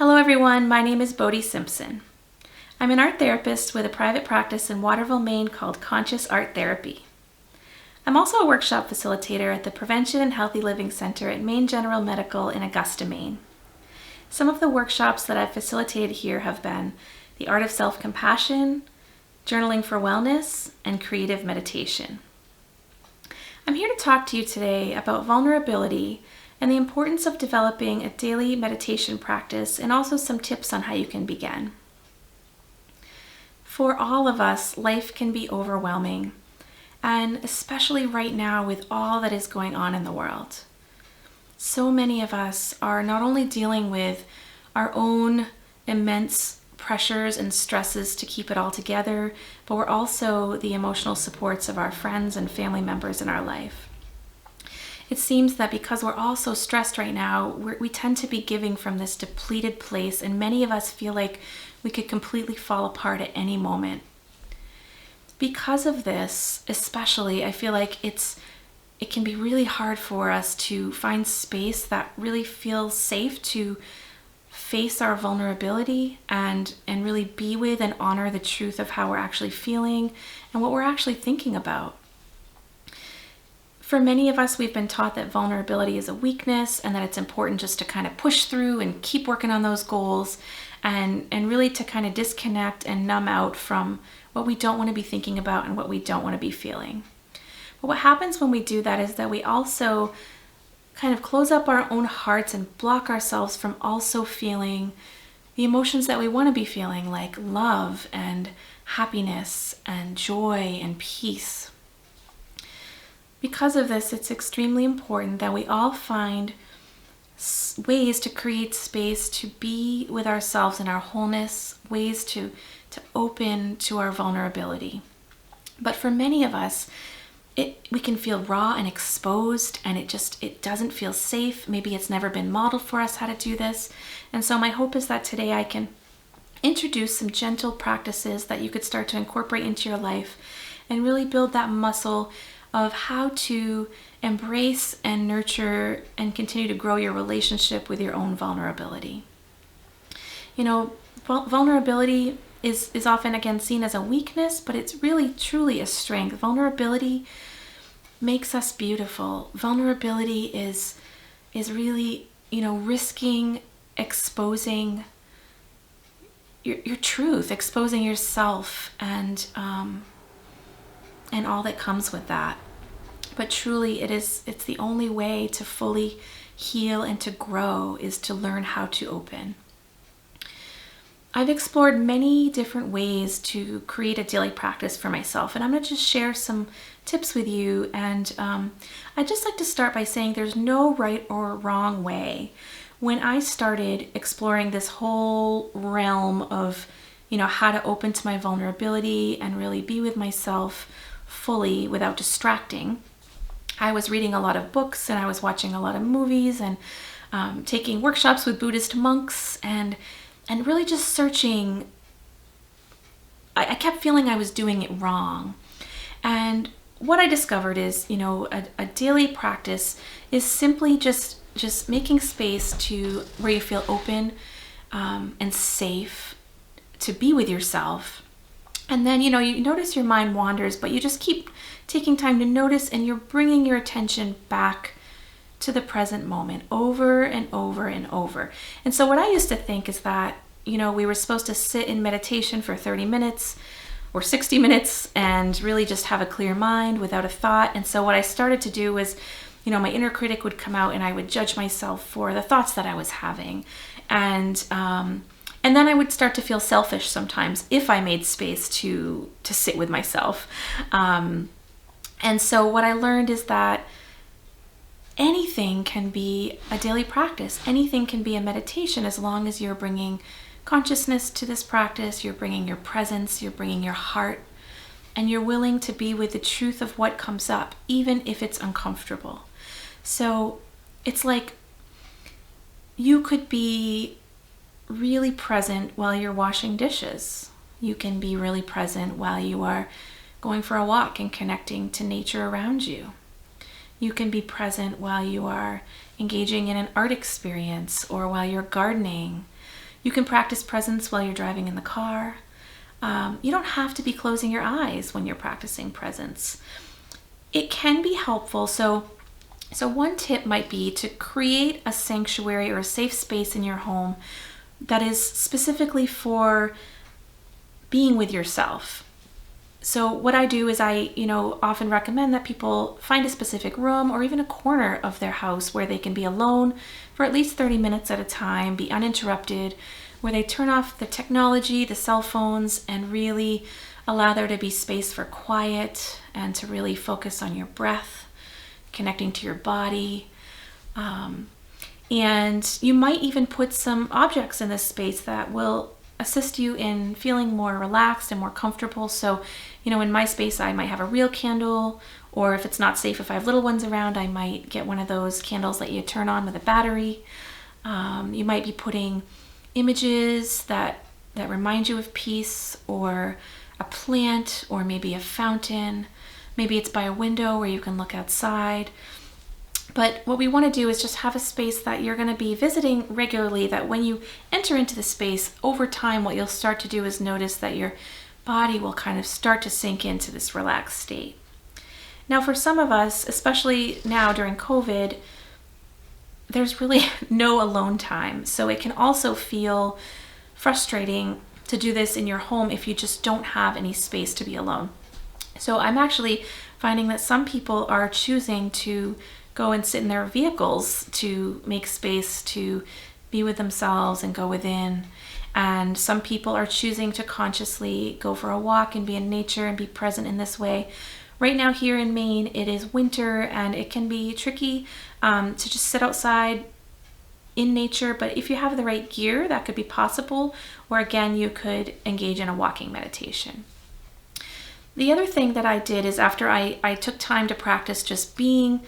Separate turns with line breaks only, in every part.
Hello everyone, my name is Bodhi Simpson. I'm an art therapist with a private practice in Waterville, Maine called Conscious Art Therapy. I'm also a workshop facilitator at the Prevention and Healthy Living Center at Maine General Medical in Augusta, Maine. Some of the workshops that I've facilitated here have been the art of self-compassion, journaling for wellness, and creative meditation. I'm here to talk to you today about vulnerability and the importance of developing a daily meditation practice, and also some tips on how you can begin. For all of us, life can be overwhelming, and especially right now with all that is going on in the world. So many of us are not only dealing with our own immense pressures and stresses to keep it all together, but we're also the emotional supports of our friends and family members in our life. It seems that because we're all so stressed right now, we tend to be giving from this depleted place, and many of us feel like we could completely fall apart at any moment. Because of this, especially, I feel like it can be really hard for us to find space that really feels safe to face our vulnerability and really be with and honor the truth of how we're actually feeling and what we're actually thinking about. For many of us, we've been taught that vulnerability is a weakness and that it's important just to kind of push through and keep working on those goals and really to kind of disconnect and numb out from what we don't want to be thinking about and what we don't want to be feeling. But what happens when we do that is that we also kind of close up our own hearts and block ourselves from also feeling the emotions that we want to be feeling, like love and happiness and joy and peace. Because of this, it's extremely important that we all find ways to create space to be with ourselves in our wholeness, ways to open to our vulnerability. But for many of us, we can feel raw and exposed, and it doesn't feel safe. Maybe it's never been modeled for us how to do this. And so my hope is that today I can introduce some gentle practices that you could start to incorporate into your life and really build that muscle of how to embrace and nurture and continue to grow your relationship with your own vulnerability. You know, vulnerability is often again seen as a weakness, but it's really truly a strength. Vulnerability makes us beautiful. Vulnerability is really, risking exposing your truth, exposing yourself and all that comes with that. But truly it's the only way to fully heal and to grow is to learn how to open. I've explored many different ways to create a daily practice for myself, and I'm going to just share some tips with you. And I'd just like to start by saying there's no right or wrong way. When I started exploring this whole realm of, how to open to my vulnerability and really be with myself fully without distracting, I was reading a lot of books and I was watching a lot of movies and taking workshops with Buddhist monks and really just searching. I kept feeling I was doing it wrong. And what I discovered is, a daily practice is simply just making space to where you feel open and safe to be with yourself. And then, you notice your mind wanders, but you just keep taking time to notice, and you're bringing your attention back to the present moment over and over and over. And so what I used to think is that, we were supposed to sit in meditation for 30 minutes or 60 minutes and really just have a clear mind without a thought. And so what I started to do was, my inner critic would come out and I would judge myself for the thoughts that I was having. And then I would start to feel selfish sometimes if I made space to sit with myself. And so what I learned is that anything can be a daily practice. Anything can be a meditation as long as you're bringing consciousness to this practice, you're bringing your presence, you're bringing your heart, and you're willing to be with the truth of what comes up, even if it's uncomfortable. So it's like you could be really present while you're washing dishes. You can be really present while you are going for a walk and connecting to nature around you. You can be present while you are engaging in an art experience or while you're gardening. You can practice presence while you're driving in the car. You don't have to be closing your eyes when you're practicing presence. It can be helpful. So one tip might be to create a sanctuary or a safe space in your home that is specifically for being with yourself. So what I do is I often recommend that people find a specific room or even a corner of their house where they can be alone for at least 30 minutes at a time, be uninterrupted, where they turn off the technology, the cell phones, and really allow there to be space for quiet and to really focus on your breath, connecting to your body. And you might even put some objects in this space that will assist you in feeling more relaxed and more comfortable. So, in my space, I might have a real candle, or if it's not safe, if I have little ones around, I might get one of those candles that you turn on with a battery. You might be putting images that remind you of peace, or a plant, or maybe a fountain. Maybe it's by a window where you can look outside. But what we want to do is just have a space that you're going to be visiting regularly, that when you enter into the space, over time, what you'll start to do is notice that your body will kind of start to sink into this relaxed state. Now, for some of us, especially now during COVID, there's really no alone time. So it can also feel frustrating to do this in your home if you just don't have any space to be alone. So I'm actually finding that some people are choosing to go and sit in their vehicles to make space to be with themselves and go within. And some people are choosing to consciously go for a walk and be in nature and be present in this way. Right now here in Maine, it is winter and it can be tricky to just sit outside in nature. But if you have the right gear, that could be possible. Or again, you could engage in a walking meditation. The other thing that I did is after I took time to practice just being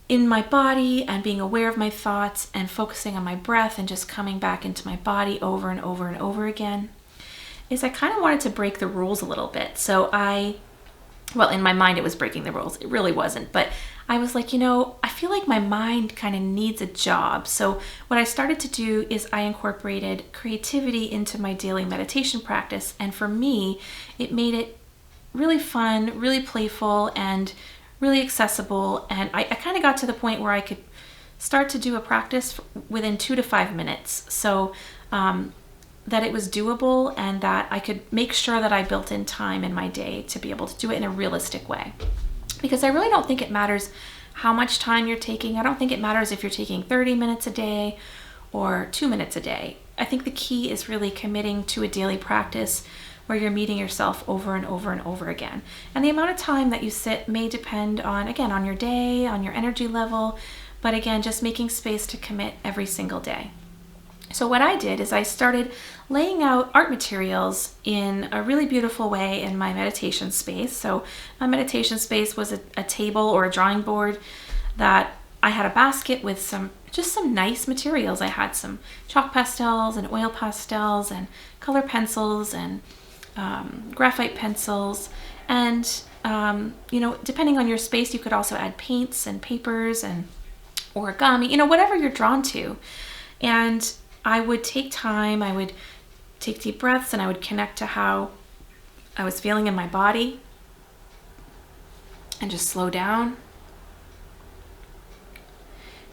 in my body and being aware of my thoughts and focusing on my breath and just coming back into my body over and over and over again, is I kind of wanted to break the rules a little bit. So in my mind it was breaking the rules. It really wasn't. But I was like, I feel like my mind kind of needs a job. So what I started to do is I incorporated creativity into my daily meditation practice. And for me, it made it really fun, really playful, and really accessible. And I kind of got to the point where I could start to do a practice within 2 to 5 minutes. So that it was doable and that I could make sure that I built in time in my day to be able to do it in a realistic way. Because I really don't think it matters how much time you're taking. I don't think it matters if you're taking 30 minutes a day or 2 minutes a day. I think the key is really committing to a daily practice where you're meeting yourself over and over and over again. And the amount of time that you sit may depend on your day, on your energy level, but again, just making space to commit every single day. So what I did is I started laying out art materials in a really beautiful way in my meditation space. So my meditation space was a table or a drawing board that I had a basket with some nice materials. I had some chalk pastels and oil pastels and color pencils and graphite pencils, and depending on your space, you could also add paints and papers and origami, whatever you're drawn to. And I would take time, I would take deep breaths, and I would connect to how I was feeling in my body and just slow down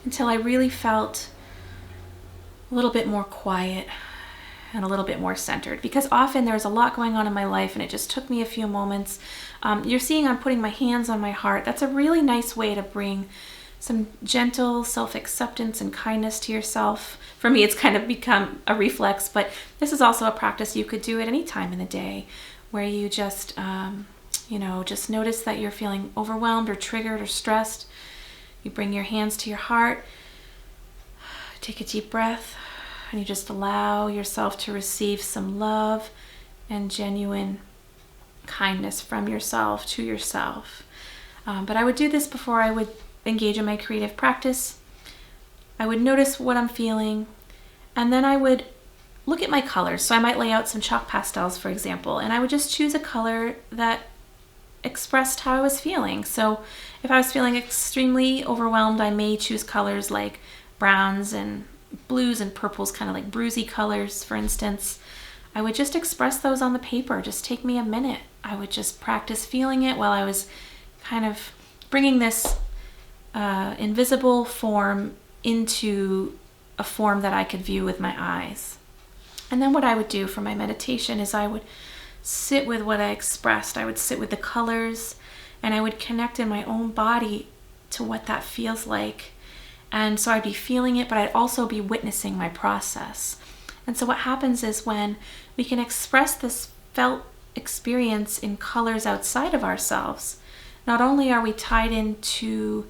until I really felt a little bit more quiet and a little bit more centered, because often there's a lot going on in my life and it just took me a few moments. You're seeing I'm putting my hands on my heart. That's a really nice way to bring some gentle self-acceptance and kindness to yourself. For me, it's kind of become a reflex, but this is also a practice you could do at any time in the day, where you just notice that you're feeling overwhelmed or triggered or stressed. You bring your hands to your heart, take a deep breath, and you just allow yourself to receive some love and genuine kindness from yourself to yourself. But I would do this before I would engage in my creative practice. I would notice what I'm feeling, and then I would look at my colors. So I might lay out some chalk pastels, for example, and I would just choose a color that expressed how I was feeling. So if I was feeling extremely overwhelmed, I may choose colors like browns and blues and purples, kind of like bruisey colors, for instance, I would just express those on the paper. Just take me a minute. I would just practice feeling it while I was kind of bringing this invisible form into a form that I could view with my eyes. And then what I would do for my meditation is I would sit with what I expressed. I would sit with the colors, and I would connect in my own body to what that feels like. And so I'd be feeling it, but I'd also be witnessing my process. And so what happens is when we can express this felt experience in colors outside of ourselves, not only are we tied into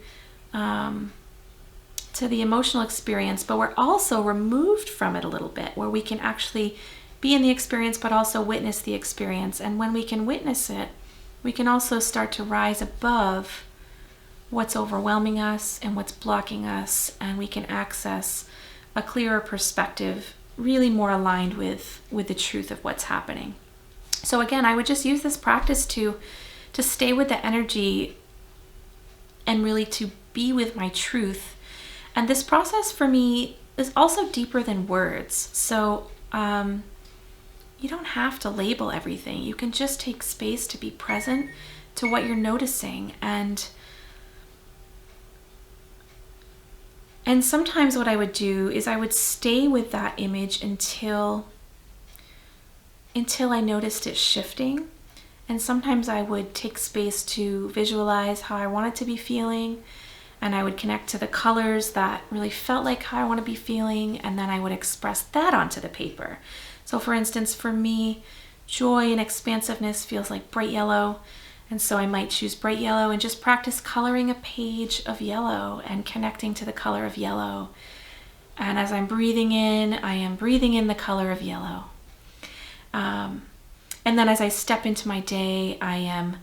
to the emotional experience, but we're also removed from it a little bit, where we can actually be in the experience but also witness the experience. And when we can witness it, we can also start to rise above what's overwhelming us and what's blocking us, and we can access a clearer perspective, really more aligned with the truth of what's happening. So again, I would just use this practice to stay with the energy and really to be with my truth. And this process for me is also deeper than words. So you don't have to label everything. You can just take space to be present to what you're noticing. And sometimes what I would do is I would stay with that image until I noticed it shifting. And sometimes I would take space to visualize how I wanted to be feeling, and I would connect to the colors that really felt like how I want to be feeling, and then I would express that onto the paper. So for instance, for me, joy and expansiveness feels like bright yellow, and so I might choose bright yellow and just practice coloring a page of yellow and connecting to the color of yellow. And as I'm breathing in, I am breathing in the color of yellow. And then as I step into my day, I am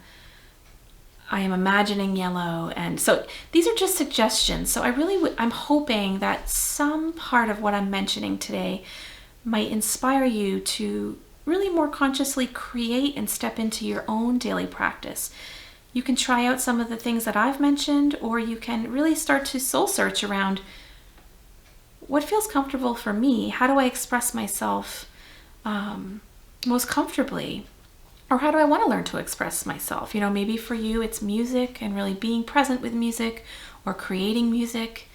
imagining yellow. And so these are just suggestions. So I'm hoping that some part of what I'm mentioning today might inspire you to really more consciously create and step into your own daily practice. You can try out some of the things that I've mentioned, or you can really start to soul search around what feels comfortable for me. How do I express myself most comfortably? Or how do I want to learn to express myself? Maybe for you it's music and really being present with music, or creating music.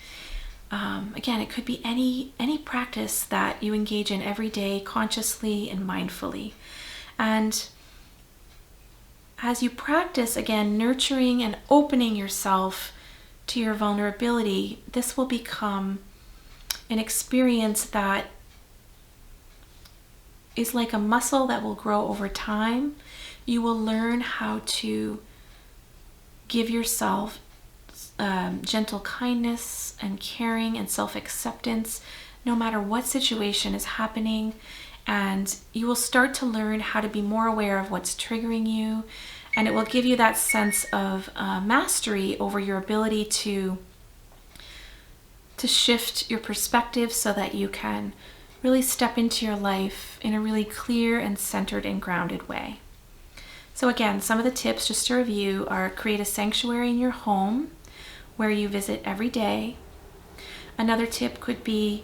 Again, it could be any practice that you engage in every day, consciously and mindfully. And as you practice, again, nurturing and opening yourself to your vulnerability, this will become an experience that is like a muscle that will grow over time. You will learn how to give yourself gentle kindness and caring and self-acceptance no matter what situation is happening. And you will start to learn how to be more aware of what's triggering you. And it will give you that sense of mastery over your ability to shift your perspective so that you can really step into your life in a really clear and centered and grounded way. So again, some of the tips, just to review, are create a sanctuary in your home where you visit every day. Another tip could be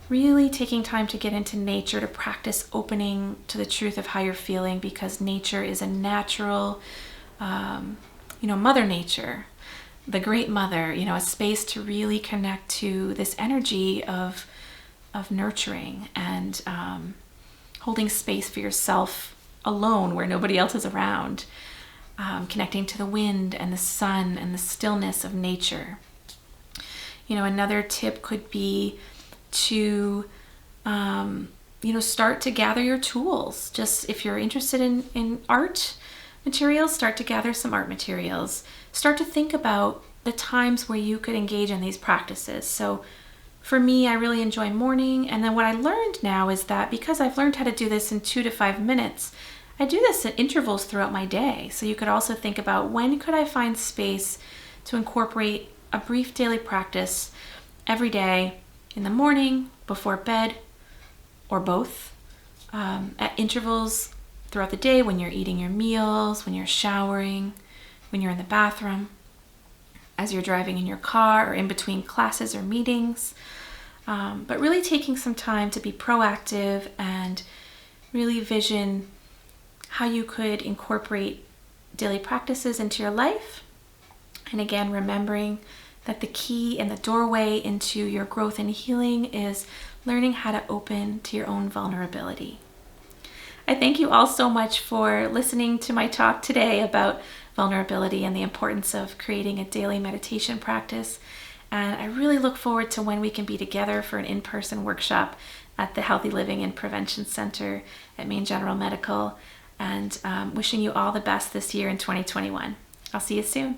really taking time to get into nature to practice opening to the truth of how you're feeling, because nature is a natural, Mother Nature, the great mother, a space to really connect to this energy of nurturing and holding space for yourself alone where nobody else is around, connecting to the wind and the sun and the stillness of nature. Another tip could be to start to gather your tools. Just if you're interested in art materials, start to gather some art materials. Start to think about the times where you could engage in these practices. So for me, I really enjoy morning. And then what I learned now is that because I've learned how to do this in 2 to 5 minutes, I do this at intervals throughout my day. So you could also think about, when could I find space to incorporate a brief daily practice every day, in the morning, before bed, or both, at intervals throughout the day, when you're eating your meals, when you're showering, when you're in the bathroom, as you're driving in your car, or in between classes or meetings. But really taking some time to be proactive and really vision how you could incorporate daily practices into your life. And again, remembering that the key and the doorway into your growth and healing is learning how to open to your own vulnerability. I thank you all so much for listening to my talk today about vulnerability and the importance of creating a daily meditation practice. And I really look forward to when we can be together for an in-person workshop at the Healthy Living and Prevention Center at Maine General Medical. And wishing you all the best this year in 2021. I'll see you soon.